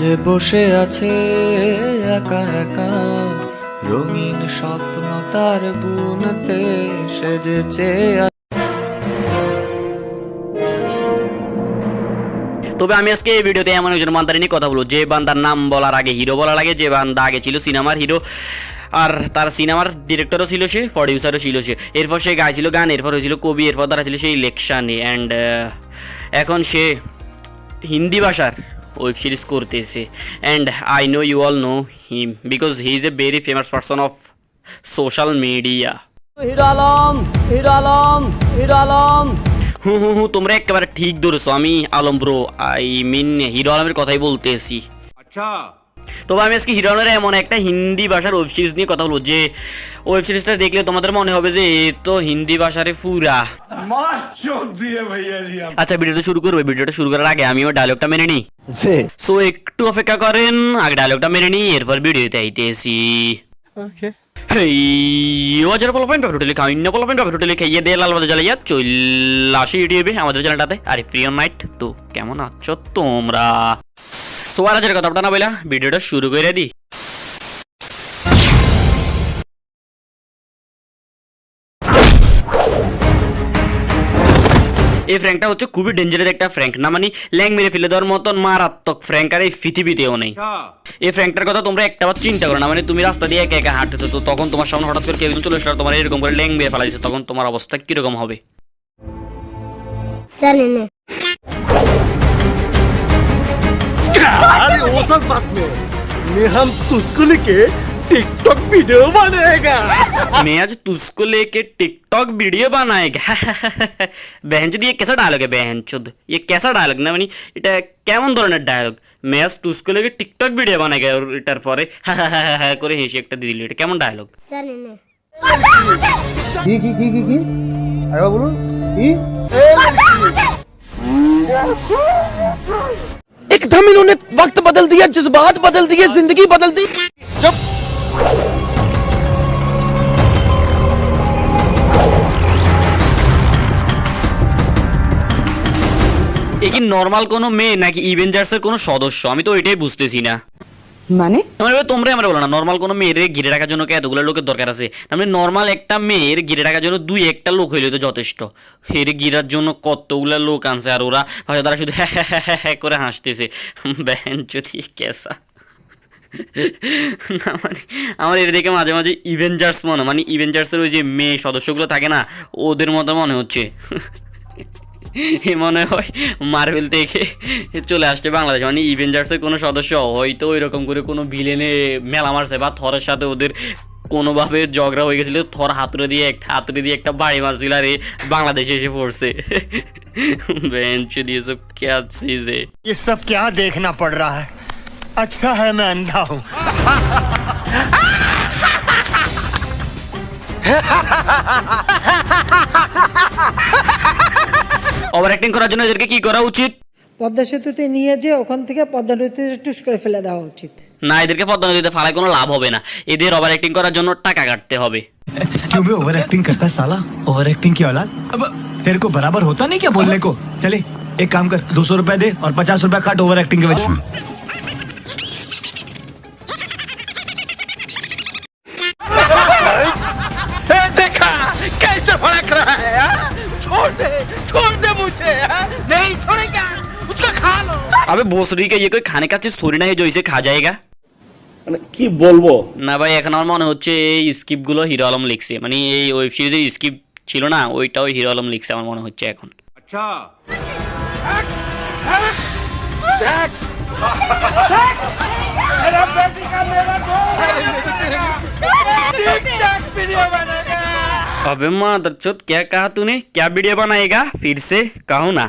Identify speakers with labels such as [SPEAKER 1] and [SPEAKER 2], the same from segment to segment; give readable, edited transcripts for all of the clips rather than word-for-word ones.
[SPEAKER 1] যে বসে আছে একা একা রঙিন স্বপ্ন তার বুনতে সেজেছে।
[SPEAKER 2] তবে আমি আজকে এই ভিডিওতে এমন একজন বান্দার নিয়ে কথা বলবো যে বান্দার নাম বলার আগে হিরো বলার আগে যে বান্দা আগে ছিল সিনেমার হিরো, আর তার সিনেমার ডিরেক্টরও ছিল সে, প্রডিউসারও ছিল সে, এরপর সে গাইছিল গান, এরপর হয়েছিল কবি, এরপর তারা ছিল সেই ইলেকশনে, অ্যান্ড এখন সে হিন্দি ভাষার ওয়েব সিরিজ করতেছে। And I know you all know him because he is a very famous person of social media.
[SPEAKER 3] Hero Alam, Hero Alam, Hero Alam.
[SPEAKER 2] হুম, তোমরা একেবারে ঠিক ধরেছো, আমি Alam bro, I mean Hero আলমের কথাই বলতেছি। আচ্ছা, তবে আমি আজকে হিরো আলমের এমন একটা হিন্দি ভাষার ওয়েব সিরিজ নিয়ে কথা বলবো যে ওয়েব সিরিজটা দেখলে তোমাদের মনে হবে যে এ তো হিন্দি ভাষারে পুরা। আচ্ছা, ভিডিওটা শুরু করবো। ভিডিওটা শুরু করার আগে আমিও ডায়লগটা মেনে নিই। সো একটু অপেক্ষা করেন, আগে ডায়লগটা মেনে নিই, এরপর ভিডিওতে আইতেছি। আমাদের চ্যানেলটাতে আরে প্রিয় নাইট, তো কেমন আছো তোমরা? সোয়ারাজের কথাটা না বইলা ভিডিওটা শুরু করে দিই। এই ফ্র্যাঙ্কটা হচ্ছে খুবই ডেঞ্জারাস একটা ফ্র্যাঙ্ক, না মানে ল্যাং মেরে ফেলে দেওয়ার মতন মারাত্মক ফ্র্যাঙ্ক আর এই পৃথিবীতেও নেই। এই ফ্র্যাঙ্কটার কথা তোমরা একটাবার চিন্তা করো না, মানে তুমি রাস্তা দিয়ে একা একা হাঁটতে, তো তখন তোমার সামনে হঠাৎ করে কেউ চলে আসলো, তোমার এরকম করে ল্যাং মেরে ফেলা দিচ্ছে, তখন তোমার অবস্থা কিরকম হবে?
[SPEAKER 4] अरे वो सब बात में हम तुझको लेके टिकटॉक वीडियो बनाएगा।
[SPEAKER 2] मैं आज तुझको लेके टिकटॉक वीडियो बनाएगा। बहन चोद, ये कैसा डायलॉग है? बहन चोद, ये कैसा डायलॉग ना, মানে এটা কেমন ধরনের ডায়লগ? मैं आज तुझको लेके टिकटॉक वीडियो बनाएगा, और এটার পরে করে হেসে একটা দিয়ে দিল, এটা কেমন ডায়লগ?
[SPEAKER 4] জানি না কি আরে বলুন কি एकदम इन्होंने वक्त बदल दिया, जज्बात बदल दिए, जिंदगी बदल दी। जब
[SPEAKER 2] এ কি নর্মাল কোনো মেয়ে নাকি ইভেঞ্জার্সের কোনো সদস্য? আমি তো এটাই বুঝতেছি না।
[SPEAKER 3] মানে
[SPEAKER 2] তোমরা আমরা বলো না, নর্মাল কোনো মেয়ের ঘিরে রাখার জন্য এতগুলো লোকের দরকার আছে? মানে নর্মাল একটা মেয়ের ঘিরে রাখার জন্য দুই একটা লোক হইলে তো যথেষ্ট। এর ঘিরার জন্য কতগুলো লোক আনছে, আর ওরা তারা শুধু হ্যাঁ করে হাসতেছে। ব্যান যদি কেসা না, মানে আমার এর দেখে মাঝে মাঝে ইভেঞ্জার্স মানে ইভেঞ্জার্সের ওই যে মেয়ে সদস্যগুলো থাকে না, ওদের মতো মনে হচ্ছে। মনে হয় মার্ভেল থেকে চলে আসছে বাংলাদেশ, মানে ইভেঞ্জার্সের কোনো সদস্য হয়তো ওই রকম করে কোনো ভিলেনে মেলা মারছে, বা থরের সাথে ওদের কোনোভাবে ঝগড়া হয়ে গেছিলো, থর হাতুড়ে দিয়ে একটা বাড়ি মারছিল, আর বাংলাদেশে এসে পড়ছে। বেঞ্চ দিয়ে সব क्या चीज है,
[SPEAKER 4] ये सब क्या देखना पड़ रहा है? अच्छा है मैं अंधा हूँ।
[SPEAKER 2] ওভার অ্যাক্টিং করার জন্য এদেরকে কি করা উচিত?
[SPEAKER 3] পদ্মা সেতুতে নিয়ে যে ওখান থেকে পদ্মা নদীতে টুস করে ফেলে দেওয়া উচিত।
[SPEAKER 2] না, এদেরকে পদ্মা নদীতে ফালায় কোনো লাভ হবে না, এদের ওভার অ্যাক্টিং করার জন্য টাকা কাটতে হবে।
[SPEAKER 5] क्यों बे ओवर एक्टिंग करता है साला? ओवर एक्टिंग की औलाद, तेरे को बराबर होता नहीं क्या बोलने को? चले एक काम कर, 200 रुपए दे और 50 रुपए काट ओवर एक्टिंग के वजह।
[SPEAKER 4] देखा कैसे भड़क रहा है? छोड़ दे मुझे। नहीं छोड़ेगा, उसको खा लो।
[SPEAKER 2] अबे भोसड़ी का ये कोई खाने का चीज थोड़ी ना है जो इसे खा जाएगा।
[SPEAKER 6] মানে কি বলবো
[SPEAKER 2] না ভাই, এখন আমার মনে হচ্ছে এই স্ক্রিপ্টগুলো হিরো আলম লিখছে, মানে এই ওয়েব সিরিজের স্ক্রিপ্ট ছিল না, ওইটাও হিরো আলম লিখছে আমার মনে হচ্ছে এখন। আচ্ছা, अबे मादरचोद, क्या कहा तूने? क्या वीडियो बनाएगा? फिर से कहो ना।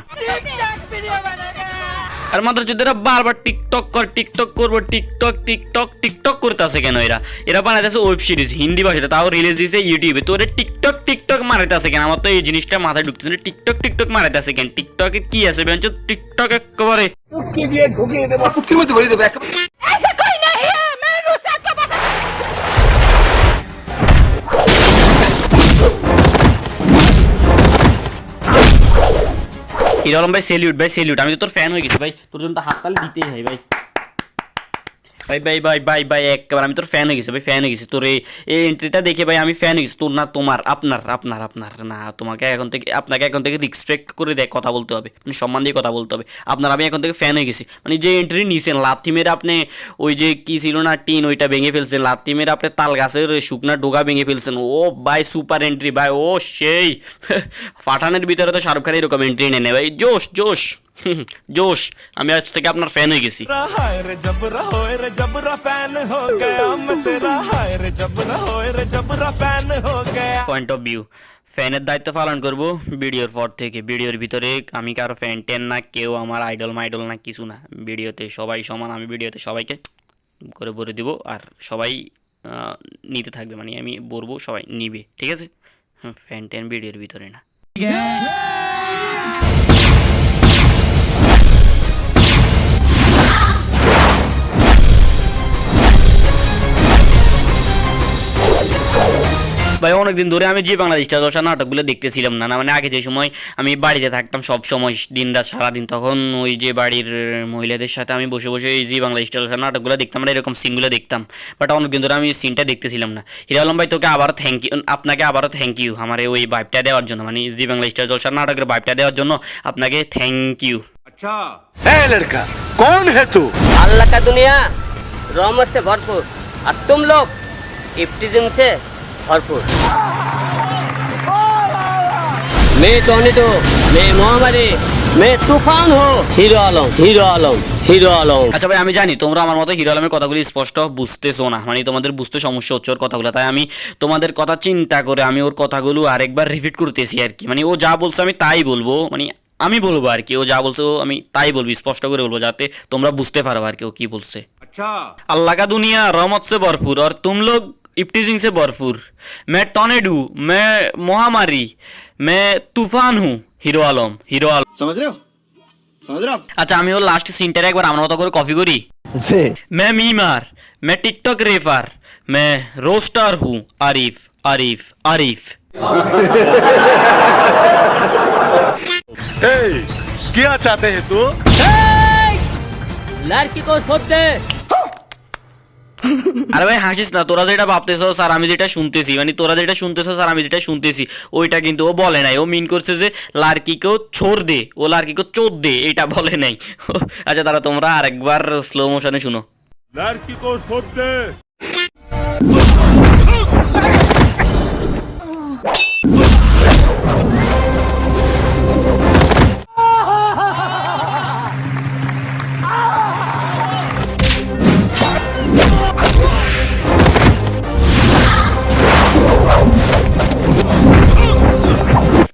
[SPEAKER 2] আর মাদরচোদেরা বারবার টিকটক করবো, টিকটক করতেছে কেন? এরা বানাইতেছে ওয়েব সিরিজ হিন্দি ভাষাতে, তাও রিলিজ দিয়েছে ইউটিউবে, তো ওরা টিকটক মারাইতেছে কেন? আমার তো এই জিনিসটা মাথায় ঢুকতেছে, টিকটক মারাইতেছে কেন? টিকটকে কি আছে বেঞ্চ? টিকটক একেবারে হিরো আলম ভাই, সেলিউট, আমি তো তোর ফ্যান হয়ে গেছি ভাই, তোর জন্য তো হাততালি দিতেই হয় ভাই।
[SPEAKER 6] কি বলবো
[SPEAKER 2] হিরো আলম ভাই, সেলিউট, আমি তো তোর ফ্যান হয়ে গেছি ভাই, তোর জন্য তো হাততালি দিতেই হয় ভাই।
[SPEAKER 6] মানে কি বলবো
[SPEAKER 2] হিরো আলম ভাই, সেলিউট ভাই, সেলিউট, আমি তো তোর ফ্যান হয়ে গেছি ভাই, তোর জন্য তো হাততালি দিতেই হয় ভাই। ভাই ভাই ভাই ভাই ভাই একবার আমি তোর ফ্যান হয়ে গেছি ভাই, ফ্যান হয়ে গেছি তোর এই এন্ট্রিটা দেখে ভাই আমি ফ্যান হয়ে গেছি তোর, না তোমার, আপনার আপনার আপনার না, তোমাকে এখন থেকে, আপনাকে এখন থেকে রেসপেক্ট করে দেখ কথা বলতে হবে, মানে সম্মান দিয়ে কথা বলতে হবে আপনার। আমি এখন থেকে ফ্যান হয়ে গেছি, মানে যে এন্ট্রি নিয়েছেন লাথি মেরে আপনি ওই যে কি ছিল না টিন ওইটা ভেঙে ফেলছেন, লাথি মেরে আপনি তাল গাছের শুকনা ডোগা ভেঙে ফেলছেন, ও ভাই সুপার এন্ট্রি ভাই, ও সেই পাঠানের ভিতরে তো শাহরুখ খান এরকম এন্ট্রি নেয় ভাই, জোশ জোশ জোশ। আমি আজ থেকে আপনার ফ্যান হয়ে গেছি।
[SPEAKER 7] हाय रे जबरा फैन हो गया मैं तेरा, हाय रे जबरा फैन हो गया।
[SPEAKER 2] পয়েন্ট অফ ভিউ, ফ্যানের দায়িত্ব পালন করব ভিডিওর পর থেকে। ভিডিওর ভিতরে আমি কারো ফ্যান টেন না, কেউ আমার আইডল মাইডল না, কিছু না। ভিডিওতে সবাই সমান, আমি ভিডিওতে সবাইকে করে ভরে দিব, আর সবাই নিতে থাকবে, মানে আমি বলবো সবাই নিবে, ঠিক আছে? ফ্যান টেন ভিডিওর ভিতরে না। ভাই অনেকদিন ধরে আমি জি বাংলা স্টার জলসা নাটকগুলো দেখতেছিলাম না, মানে আগে যে সময় আমি বাড়িতে থাকতাম সব সময় দিন রাত সারাদিন, তখন ওই যে বাড়ির মহিলাদের সাথে আমি বসে বসে এই জি বাংলা স্টার জলসা নাটকগুলো দেখতাম, মানে এরকম সিনগুলো দেখতাম। বাট অনেকদিন ধরে আমি সিনটা দেখতেছিলাম না। হিরো আলম ভাই তোকে আবারও থ্যাংক ইউ, আপনাকে আবারও থ্যাংক ইউ আমার ওই ভাইবটা দেওয়ার জন্য, মানে জি বাংলা স্টার জলসা নাটকের ভাইবটা দেওয়ার জন্য আপনাকে থ্যাংক ইউ।
[SPEAKER 4] अच्छा ए लड़का कौन है तू?
[SPEAKER 8] अल्लाह का दुनिया रहमत से भरपूर और तुम लोग इफ्तिज़म से भरपूर। मैं टॉर्नेडो, मैं महामारी, मैं तूफान हूँ। হিরো আলম, হিরো আলম, হিরো আলম।
[SPEAKER 2] আচ্ছা ভাই, আমি জানি তোমরা আমার মতো হিরো আলমের কথাগুলি স্পষ্ট বুঝতেছো না, মানে তোমাদের বুঝতে সমস্যা হচ্ছে ওর কথাগুলো, তাই আমি তোমাদের কথা চিন্তা করে আমি ওর কথাগুলো আরেকবার রিপিট করতেছি আর কি। মানে ও যা বলছে আমি তাই বলবো, মানে আমি বলবো আর কি, ও যা বলছে আমি তাই বলবো, স্পষ্ট করে বলবো যাতে তোমরা বুঝতে পারো আর কি ও কি বলছে।
[SPEAKER 4] अच्छा
[SPEAKER 2] अल्लाह का दुनिया रहमत से भरपूर और तुम लोग इफ्तिजिंग से भरपूर। मैं टॉर्नेडो, मैं महामारी, मैं तूफान हूँ। হিরো আলম, হিরো আলম।
[SPEAKER 4] समझ रहे हो
[SPEAKER 2] আচ্ছা আমি ওর লাস্ট সিনটারে একবার আমার মতো করে কপি করি। मैं मीमार, मैं टिकटॉक रेफर, मैं रोस्टर हूँ। आरिफ आरिफ आरिफ।
[SPEAKER 4] ए क्या चाहते हैं तू?
[SPEAKER 8] लड़की को छोड़ दे।
[SPEAKER 2] আরে ভাই হাসিস না, তোরা যেটা ভাবতেছো স্যার আমি যেটা শুনতেছি, মানে তোরা যেটা শুনতেছো স্যার আমি যেটা শুনতেছি ওইটা কিন্তু ও বলে নাই। ও মিন করছে যে লাড়কিকেও ছোড় দে, ও লাড়কিকেও চোদ দে, এটা বলে নাই। আচ্ছা তারা তোমরা আরেকবার স্লো মোশনে শুনো।
[SPEAKER 6] लड़की को छोड़ दे।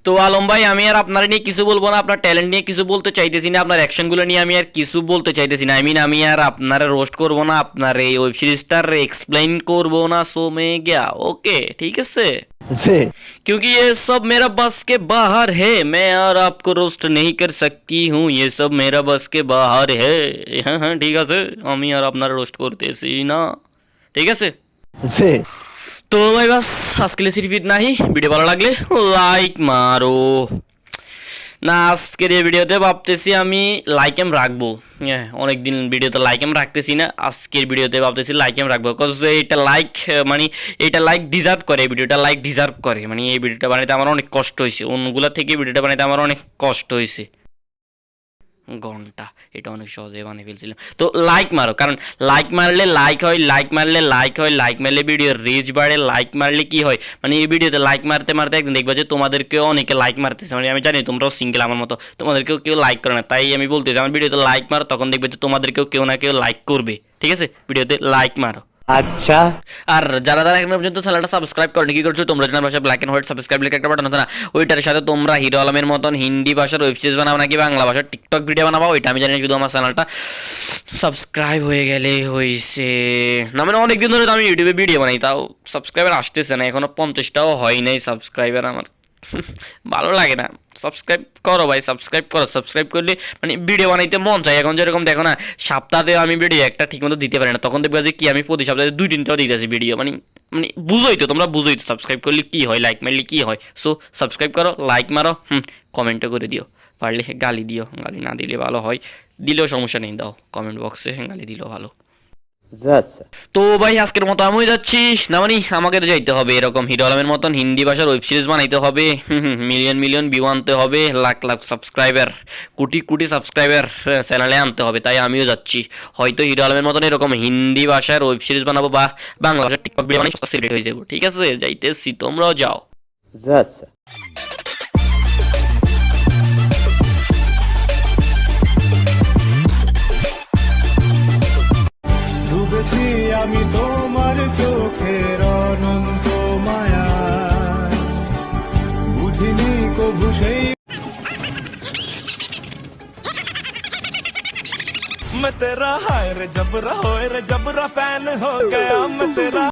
[SPEAKER 2] তো আলম ভাই আমি আর আপনার নিয়ে কিছু বলবো না, আপনার ট্যালেন্ট নিয়ে কিছু বলতে চাইতেছি না, আপনার অ্যাকশনগুলো নিয়ে আমি আর কিছু বলতে চাইতেছি না। আমি আর আপনার রোস্ট করবো না, আপনার এই ওয়েব সিরিজটার এক্সপ্লেন করবো না। সো মে গয়া, ওকে ঠিক আছে? क्योंकि ये सब मेरा बस के बाहर है, मैं और आपको रोस्ट नहीं कर सकती हूँ, ये सब मेरा बस के बाहर है। हाँ हाँ ঠিক আছে, আমি আর আপনার রোস্ট করতেছি না, ঠিক আছে? তো ভাই বাস আজকে সিরিজ নাই, ভিডিও ভালো লাগলে লাইক মারো না। আজকের এই ভিডিওতে ভাবতেছি আমি লাইক এম রাখবো, হ্যাঁ অনেকদিন ভিডিওতে লাইক এম রাখতেছি না, আজকের ভিডিওতে ভাবতেছি লাইক এম রাখবো, বিকজ এটা লাইক মানে এটা লাইক ডিজার্ভ করে, এই ভিডিওটা লাইক ডিজার্ভ করে। মানে এই ভিডিওটা বানাইতে আমার অনেক কষ্ট হয়েছে, অন্যগুলা থেকে ভিডিওটা বানাইতে আমার অনেক কষ্ট হয়েছে। ঘন্টা এটা অনেক সহজে বানিয়ে ফেলছিলাম। তো লাইক মারো, কারণ লাইক মারলে লাইক হয়, লাইক মারলে লাইক হয়, লাইক মারলে ভিডিওর রিচ বাড়ে। লাইক মারলে কি হয়, মানে এই ভিডিওতে লাইক মারতে মারতে একদিন দেখবা যে তোমাদেরকেও অনেকে লাইক মারতেছে। মানে আমি জানি তোমরাও সিঙ্গেল আমার মতো, তোমাদেরকেও কেউ লাইক করে না, তাই আমি বলতেছি আমার ভিডিওতে লাইক মারো, তখন দেখবে যে তোমাদেরকেও কেউ না কেউ লাইক করবে, ঠিক আছে? ভিডিওতে লাইক মারো।
[SPEAKER 8] अच्छा
[SPEAKER 2] আর যারা যারা এখন পর্যন্ত চ্যানেলটা সাবস্ক্রাইব করেনি কি করছো তোমরা, জানার ভাষায় ব্ল্যাক এন্ড হোয়াইট সাবস্ক্রাইব লিখে একটা বাটন আছে না, ওইটার সাথে তোমরা হিরো আলমের মতন হিন্দি ভাষার ওয়েব সিরিজ বানাবো নাকি বাংলা ভাষার টিকটক ভিডিও বানাবো, ওইটা আমি জানি। শুধু আমার চ্যানেলটা সাবস্ক্রাইব হয়ে গেলে হয়েছে না। মানে অনেকদিন ধরে তো আমি ইউটিউবে ভিডিও বানাই, তাও সাবস্ক্রাইবার আসতেছে না, এখনো 50টাও হয় নাই সাবস্ক্রাইবার আমার। ভালো লাগে না। সাবস্ক্রাইব করো ভাই, সাবস্ক্রাইব করো। সাবস্ক্রাইব করলে মানে ভিডিও বানাইতে মন চাই। এখন যেরকম দেখো না, সপ্তাহে আমি ভিডিও একটা ঠিক মতো দিতে পারি না, তখন দেখবে যে কি আমি প্রতি সপ্তাহে 2-3টাও দিতেছি ভিডিও। মানে মানে বুঝোই তো, তোমরা বুঝোই তো সাবস্ক্রাইব করলে কি হয়, লাইক মারলে কি হয়। সো সাবস্ক্রাইব করো, লাইক মারো, কমেন্টও করে দিও, পারলে গালি দিও, গালি না দিলে ভালো হয়, দিলেও সমস্যা নেই, দাও কমেন্ট বক্সে, গালি দিলেও ভালো। তো ভাই আজকের মতো আমিও যাচ্ছি না, মানে আমাকে তো যাইতে হবে এরকম হিরো আলমের মতন হিন্দি ভাষার ওয়েব সিরিজ বানাইতে হবে, মিলিয়ন মিলিয়ন ভিউ আনতে হবে, লাখ লাখ সাবস্ক্রাইবার, কোটি কোটি সাবস্ক্রাইবার চ্যানেলে আনতে হবে। তাই আমিও যাচ্ছি, হয়তো হিরো আলমের মতন এরকম হিন্দি ভাষার ওয়েব সিরিজ বানাবো বা বাংলা ভাষার টিকটক ভিডিও বানাই সেলিব্রেট হয়ে যাবো। ঠিক আছে, যাইতেছি, তোমরাও যাও।
[SPEAKER 7] ডুবেছি আমি তোমার চোখের অনন্ত মায়া, বুঝিনি কবু সেই मैं तेरा हाय रे जबरा होए रे जबरा फैन हो गया मैं तेरा